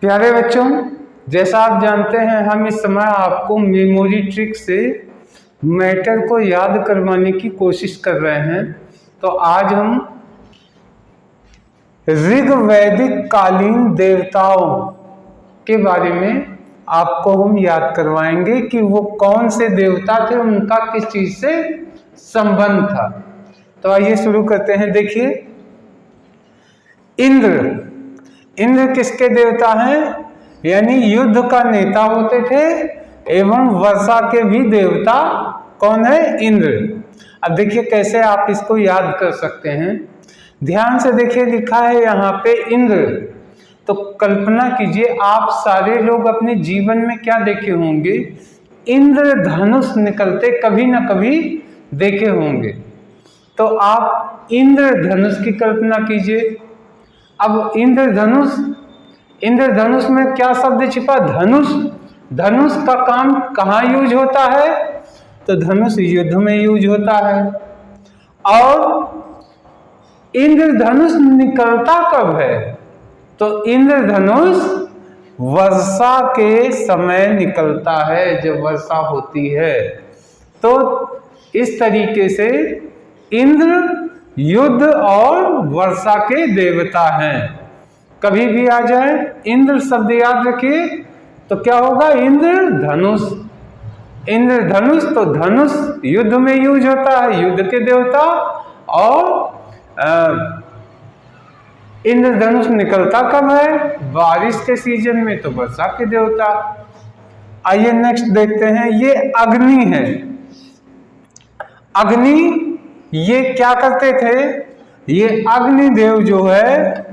प्यारे बच्चों, जैसा आप जानते हैं हम इस समय आपको मेमोरी ट्रिक से मैटर को याद करवाने की कोशिश कर रहे हैं। तो आज हम ऋग्वैदिक कालीन देवताओं के बारे में आपको हम याद करवाएंगे कि वो कौन से देवता थे, उनका किस चीज से संबंध था। तो आइए शुरू करते हैं। देखिए, इंद्र किसके देवता हैं? यानी युद्ध का नेता होते थे एवं वर्षा के भी देवता कौन है? इंद्र। अब देखिए कैसे आप इसको याद कर सकते हैं। ध्यान से देखिए, लिखा है यहाँ पे इंद्र। तो कल्पना कीजिए आप सारे लोग अपने जीवन में क्या देखे होंगे? इंद्रधनुष निकलते कभी ना कभी देखे होंगे। तो आप इंद्रधनुष की कल्पना कीजिए। अब इंद्रधनुष में क्या शब्द छिपा? धनुष। धनुष का काम कहाँ यूज होता है? तो धनुष युद्ध में यूज होता है। और इंद्रधनुष निकलता कब है? तो इंद्रधनुष वर्षा के समय निकलता है, जब वर्षा होती है। तो इस तरीके से इंद्र युद्ध और वर्षा के देवता हैं। कभी भी आ जाए इंद्र शब्द याद रखिए तो क्या होगा? इंद्रधनुष। इंद्रधनुष, तो धनुष युद्ध में यूज होता है, युद्ध के देवता। और इंद्रधनुष निकलता कब है? बारिश के सीजन में, तो वर्षा के देवता। आइए नेक्स्ट देखते हैं। ये अग्नि है। अग्नि ये क्या करते थे? ये अग्निदेव जो है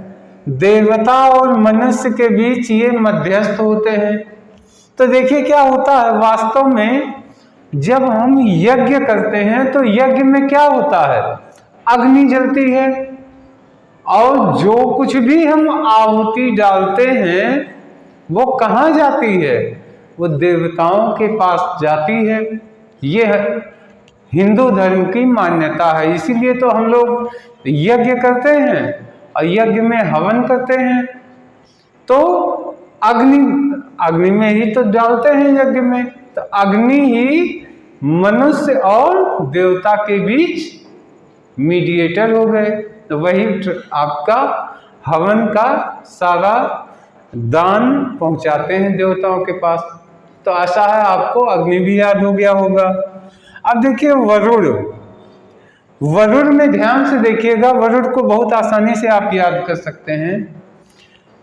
देवता और मनुष्य के बीच ये मध्यस्थ होते हैं। तो देखिए क्या होता है वास्तव में, जब हम यज्ञ करते हैं तो यज्ञ में क्या होता है? अग्नि जलती है और जो कुछ भी हम आहुति डालते हैं वो कहाँ जाती है? वो देवताओं के पास जाती है। ये हिंदू धर्म की मान्यता है। इसीलिए तो हम लोग यज्ञ करते हैं और यज्ञ में हवन करते हैं। तो अग्नि में ही तो डालते हैं यज्ञ में। तो अग्नि ही मनुष्य और देवता के बीच मीडिएटर हो गए। तो वही आपका हवन का सारा दान पहुंचाते हैं देवताओं के पास। तो आशा है आपको अग्नि भी याद हो गया होगा। अब देखिए वरुण। वरुण में ध्यान से देखिएगा, वरुण को बहुत आसानी से आप याद कर सकते हैं।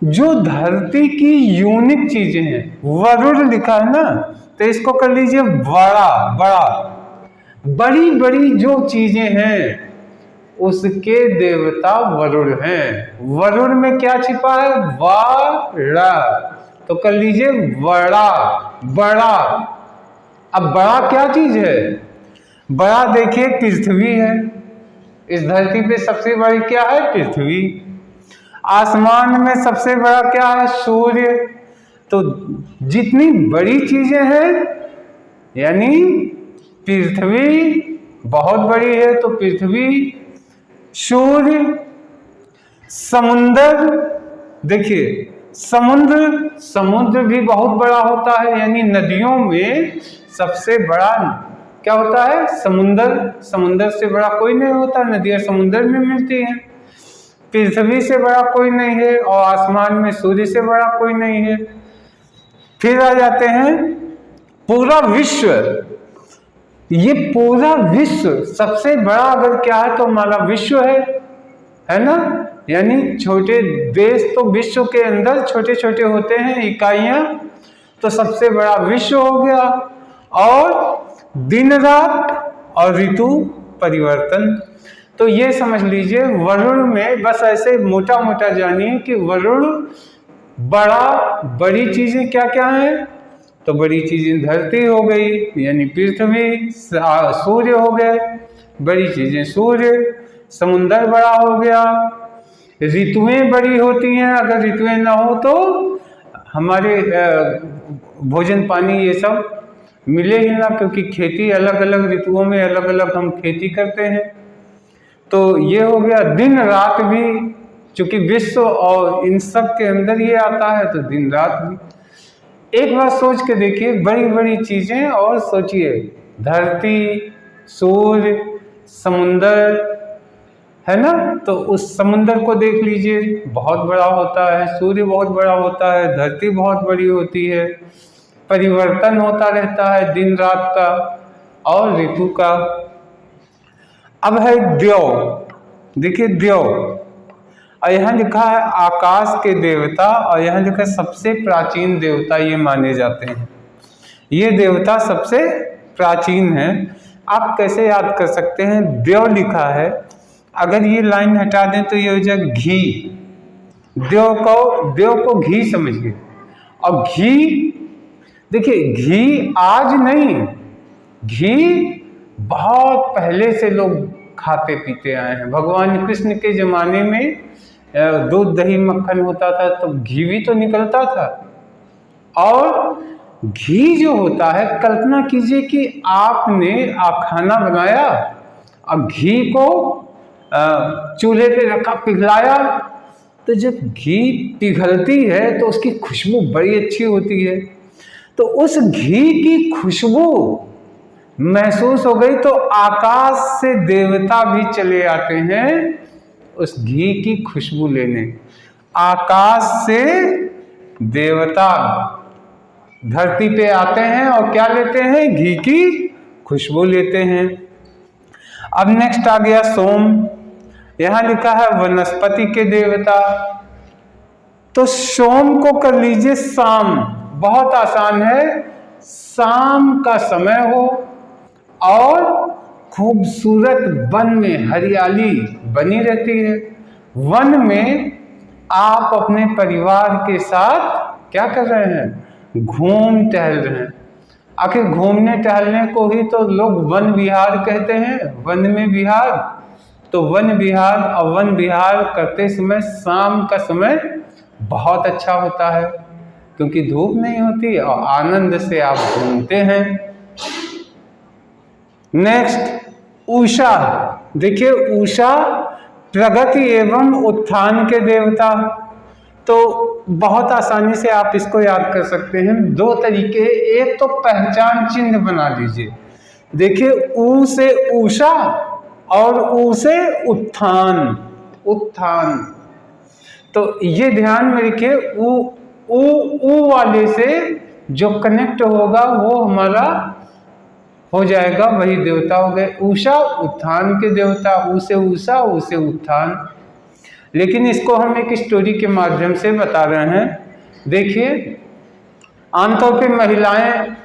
जो धरती की यूनिक चीजें हैं, वरुण लिखा है ना, तो इसको कर लीजिए बड़ी बड़ी जो चीजें हैं उसके देवता वरुण हैं। वरुण में क्या छिपा है? बड़ा। तो कर लीजिए बड़ा। अब बड़ा क्या चीज है? बड़ा देखिए पृथ्वी है। इस धरती पे सबसे बड़ी क्या है? पृथ्वी। आसमान में सबसे बड़ा क्या है? सूर्य। तो जितनी बड़ी चीजें हैं, यानी पृथ्वी बहुत बड़ी है, तो पृथ्वी, सूर्य, समुंदर। देखिए समुद्र भी बहुत बड़ा होता है। यानी नदियों में सबसे बड़ा क्या होता है? समुंदर से बड़ा कोई नहीं होता। नदियां समुंदर में मिलती हैं। पृथ्वी से बड़ा कोई नहीं है और आसमान में सूर्य से बड़ा कोई नहीं है। फिर आ जाते हैं पूरा विश्व। ये पूरा विश्व सबसे बड़ा अगर क्या है तो हमारा विश्व है ना। यानी छोटे देश तो विश्व के अंदर छोटे छोटे होते हैं, इकाइयां। तो सबसे बड़ा विश्व हो गया। और दिन रात और ऋतु परिवर्तन। तो ये समझ लीजिए वरुण में, बस ऐसे मोटा मोटा जानिए कि वरुण बड़ी चीजें क्या क्या हैं? तो बड़ी चीजें धरती हो गई यानी पृथ्वी, सूर्य हो गए बड़ी चीजें, सूर्य, समुंदर बड़ा हो गया, ऋतुएं बड़ी होती हैं। अगर ऋतुएं ना हो तो हमारे भोजन पानी ये सब मिले ही ना, क्योंकि खेती अलग अलग ऋतुओं में अलग अलग हम खेती करते हैं। तो ये हो गया। दिन रात भी क्योंकि विश्व और इन सब के अंदर ये आता है, तो दिन रात भी। एक बार सोच के देखिए, बड़ी बड़ी चीजें, और सोचिए धरती, सूर्य, समुंदर, है ना, तो उस समुंदर को देख लीजिए, बहुत बड़ा होता है, सूर्य बहुत बड़ा होता है, धरती बहुत बड़ी होती है, परिवर्तन होता रहता है दिन रात का और ऋतु का। अब है द्यौ, देखिए द्यौ, और यहाँ लिखा है आकाश के देवता, और यहाँ लिखा है सबसे प्राचीन देवता ये माने जाते हैं। ये देवता सबसे प्राचीन है। आप कैसे याद कर सकते हैं? द्यौ लिखा है, अगर ये लाइन हटा दें तो ये हो जाए घी। द्यौ को घी समझिए। और घी, देखिए घी आज नहीं, घी बहुत पहले से लोग खाते पीते आए हैं। भगवान कृष्ण के ज़माने में दूध दही मक्खन होता था, तो घी भी तो निकलता था। और घी जो होता है, कल्पना कीजिए कि आपने खाना बनाया और घी को चूल्हे पे रखा, पिघलाया, तो जब घी पिघलती है तो उसकी खुशबू बड़ी अच्छी होती है। तो उस घी की खुशबू महसूस हो गई तो आकाश से देवता भी चले आते हैं उस घी की खुशबू लेने। आकाश से देवता धरती पे आते हैं और क्या लेते हैं? घी की खुशबू लेते हैं। अब नेक्स्ट आ गया सोम। यहां लिखा है वनस्पति के देवता। तो सोम को कर लीजिए शाम, बहुत आसान है। शाम का समय हो और खूबसूरत वन में हरियाली बनी रहती है। वन में आप अपने परिवार के साथ क्या कर रहे हैं? घूम टहल रहे हैं। आखिर घूमने टहलने को ही तो लोग वन विहार कहते हैं, वन में विहार। तो वन विहार, और वन विहार करते समय शाम का समय बहुत अच्छा होता है, क्योंकि धूप नहीं होती और आनंद से आप घूमते हैं। नेक्स्ट उषा। देखिए उषा प्रगति एवं उत्थान के देवता। तो बहुत आसानी से आप इसको याद कर सकते हैं। दो तरीके, एक तो पहचान चिन्ह बना लीजिए। देखिए ऊ से उषा और ऊ से उत्थान, उत्थान। तो ये ध्यान में रखिए, ऊ वाले से जो कनेक्ट होगा वो हमारा हो जाएगा, वही देवता हो गए। उषा उत्थान के देवता, ऊ से उषा, ऊ से उत्थान। लेकिन इसको हम एक स्टोरी के माध्यम से बता रहे हैं। देखिए आमतौर पे महिलाएं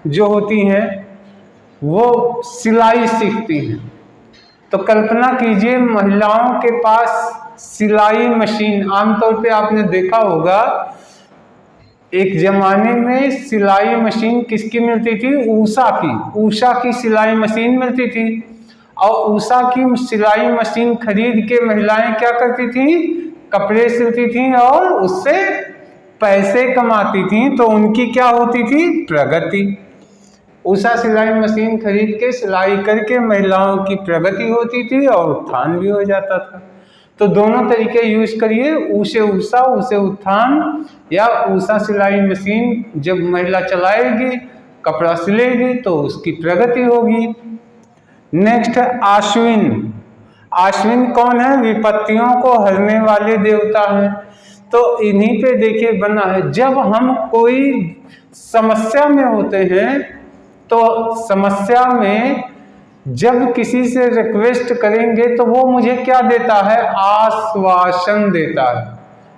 जो होती हैं वो सिलाई सीखती हैं। तो कल्पना कीजिए महिलाओं के पास सिलाई मशीन, आमतौर पे आपने देखा होगा एक जमाने में सिलाई मशीन किसकी मिलती थी? उषा की सिलाई मशीन मिलती थी। और उषा की सिलाई मशीन खरीद के महिलाएं क्या करती थी? कपड़े सिलती थी और उससे पैसे कमाती थी। तो उनकी क्या होती थी? प्रगति। उषा सिलाई मशीन खरीद के सिलाई करके महिलाओं की प्रगति होती थी और उत्थान भी हो जाता था। तो दोनों तरीके यूज करिए, ऊ से उषा, ऊ से उत्थान, या उषा सिलाई मशीन जब महिला चलाएगी, कपड़ा सिलेगी तो उसकी प्रगति होगी। नेक्स्ट आश्विन। आश्विन कौन है? विपत्तियों को हरने वाले देवता हैं। तो इन्हीं पे देखिए बना है। जब हम कोई समस्या में होते हैं तो समस्या में जब किसी से रिक्वेस्ट करेंगे तो वो मुझे क्या देता है? आश्वासन देता है।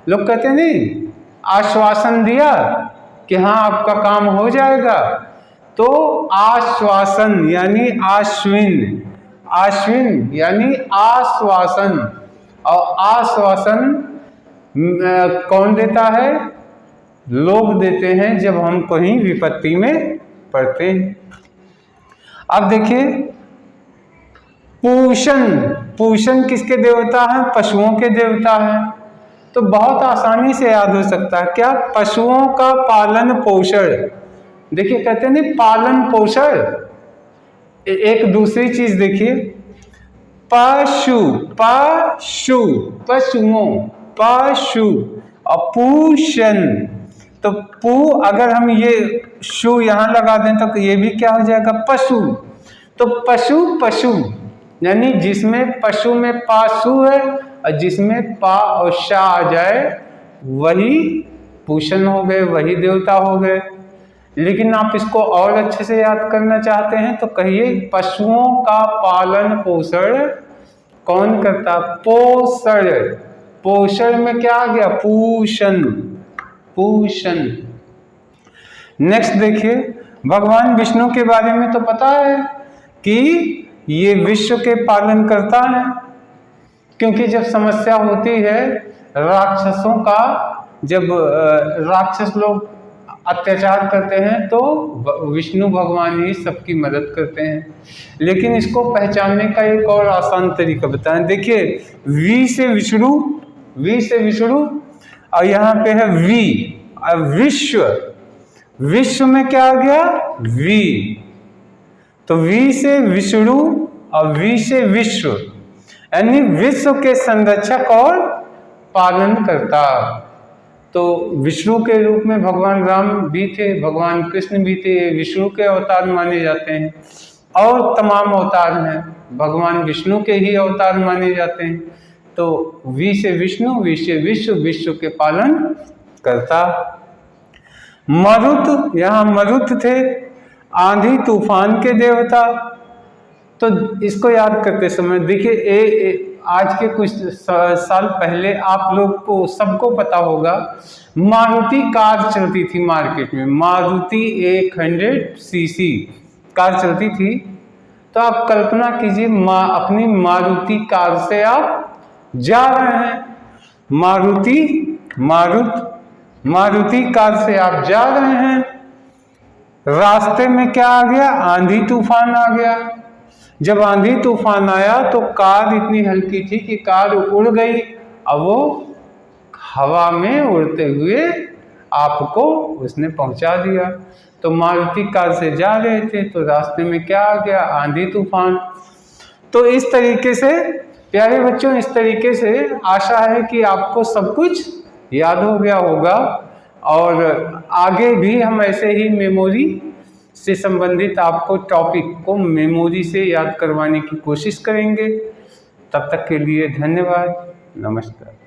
लोग कहते नहीं आश्वासन दिया कि हाँ आपका काम हो जाएगा। तो आश्वासन यानी आश्विन, आश्विन यानी आश्वासन। और आश्वासन कौन देता है? लोग देते हैं जब हम कहीं विपत्ति में पड़ते हैं। अब देखिए पूषण। पूषण किसके देवता हैं? पशुओं के देवता हैं। तो बहुत आसानी से याद हो सकता है क्या? पशुओं का पालन पोषण। देखिए कहते हैं नहीं पालन पोषण। एक दूसरी चीज देखिए, पशु, पशु, पशुओं, पशु और पूषण। तो पू अगर हम ये शु यहाँ लगा दें तो ये भी क्या हो जाएगा, पशु। तो पशु पशु यानी जिसमें पशु में पाशु है और जिसमें पा और शा आ जाए वही पूषण हो गए, वही देवता हो गए। लेकिन आप इसको और अच्छे से याद करना चाहते हैं तो कहिए पशुओं का पालन पोषण कौन करता, पोषण। पोषण में क्या आ गया, पूषण, पूषण। नेक्स्ट देखिए, भगवान विष्णु के बारे में तो पता है कि ये विश्व के पालन करता है, क्योंकि जब समस्या होती है राक्षसों का, जब राक्षस लोग अत्याचार करते हैं तो विष्णु भगवान ही सबकी मदद करते हैं। लेकिन इसको पहचानने का एक और आसान तरीका बताएं। देखिए वी से विष्णु, वी से विष्णु और यहाँ पे है वी और विश्व। विश्व में क्या आ गया, वी। तो वी से विष्णु और वी से विश्व, यानी विश्व के संरक्षक और पालन करता। तो विष्णु के रूप में भगवान राम भी थे, भगवान कृष्ण भी थे, विष्णु के अवतार माने जाते हैं। और तमाम अवतार हैं भगवान विष्णु के ही अवतार माने जाते हैं। तो वी से विष्णु, वी से विश्व, विश्व के पालन करता। मरुत, यहाँ मरुत थे आंधी तूफान के देवता। तो इसको याद करते समय देखिए आज के कुछ साल पहले आप लोग को सबको पता होगा मारुति कार चलती थी मार्केट में, मारुति 100 सीसी कार चलती थी। तो आप कल्पना कीजिए अपनी मारुति कार से आप जा रहे हैं, मारुति कार से आप जा रहे हैं, रास्ते में क्या आ गया, आंधी तूफान आ गया। जब आंधी तूफान आया तो कार इतनी हल्की थी कि कार उड़ गई, अब वो हवा में उड़ते हुए आपको उसने पहुंचा दिया। तो मारुति कार से जा रहे थे तो रास्ते में क्या आ गया, आंधी तूफान। तो इस तरीके से प्यारे बच्चों, इस तरीके से आशा है कि आपको सब कुछ याद हो गया होगा और आगे भी हम ऐसे ही मेमोरी से संबंधित आपको टॉपिक को मेमोरी से याद करवाने की कोशिश करेंगे। तब तक के लिए धन्यवाद, नमस्कार।